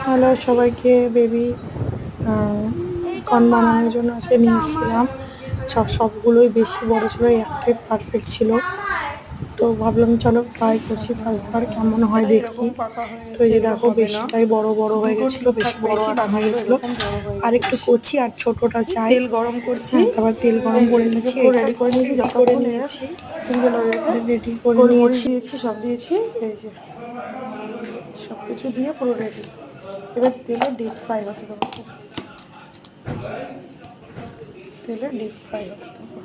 Hello সবাইকে, baby corn বানানোর জন্য আজকে নিয়ে এসেছিলাম। সবগুলোই বেশি বড় ছিল, একটাই পারফেক্ট ছিল। তো ভাবলাম চলো ট্রাই করছি, ফার্স্টবার কেমন হয় দেখি। তো এই যে দেখো, বেশিটাই বড় বড় হয়ে গেছিলো, বেশি বড় আটা হয়ে গেছিলো। আর একটু কচি আর ছোটটা চাই। তেল গরম করছি, তারপর তেল গরম করে নিচ্ছি, পুরো এটা রেডি করে নিয়েছি। রেডি করে যতক্ষণ নিয়েছি, সিঙ্গেল হয়ে গেছে, রেডি করে গোলমরিচ নিয়েছি। দিয়েছি, সব দিয়েছি। এই যে সব কিছু দিয়ে পুরো রেডি। এবার তেলে ডিপ ফ্রাই হতে দেবো, তেলে ডিপ ফ্রাই হতে দেবো।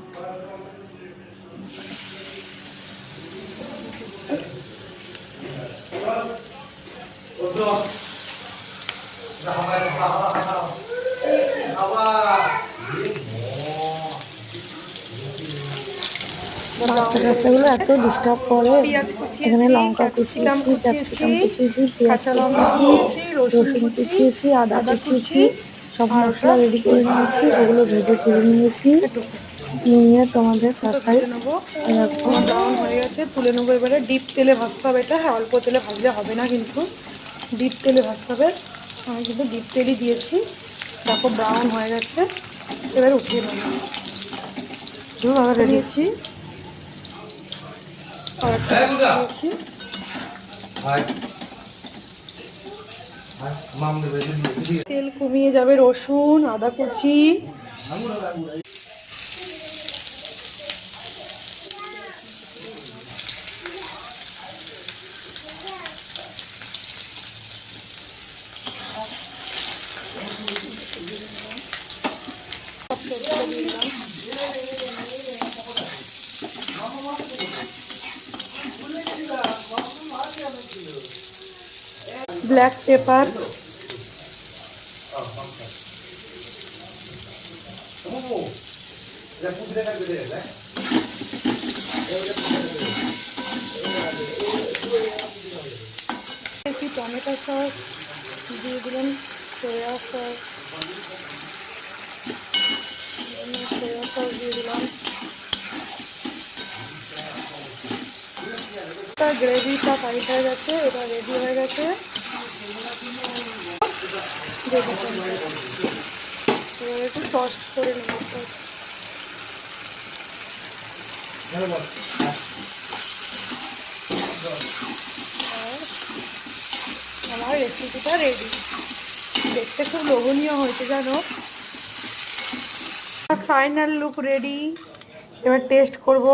বাচ্চা কাচ্চাগুলো এত ডিস্টার্ব করে। পেঁয়াজ এখানে কুচিয়েছি, লঙ্কা কুচিয়েছি, ক্যাপসিকাম কুচিয়েছি, পেঁয়াজ কাঁচা লঙ্কা কুচিয়েছি, কুচিয়েছি, রসুন কুচিয়েছি, আদা কুচিয়েছি। সব আর মশলা ওটা রেডি করে নিয়েছি, ওগুলো ভেজে তুলে নিয়েছি। নিয়ে তোমাদের দেখাই। তুলে নেবো। দেখো ব্রাউন হয়ে গেছে, তুলে নেবো। এবারে ডিপ তেলে ভাজতে হবে এটা। হ্যাঁ, অল্প তেলে ভাজলে হবে না, কিন্তু ডিপ তেলে ভাজতে হবে। আমি কিন্তু ডিপ তেলই দিয়েছি। দেখো ব্রাউন হয়ে গেছে, এবার উঠিয়ে নেবো। নিয়েছি আর একটা দিয়েছি। তেল কমিয়ে যাবে, রসুন আদা কুচি, ব্ল্যাক পেপার, টমেটো সস দিয়ে দিলাম, সয়া সস দিয়ে দিলাম। গ্রেভিটা টাইট হয়ে গেছে, এটা রেডি হয়ে গেছে। এবার একটু টস করে নেব। আমার রেসিপিটা রেডি। দেখতে খুব লোভনীয় হয়েছে জানো। Final look ready. এবার টেস্ট করবো।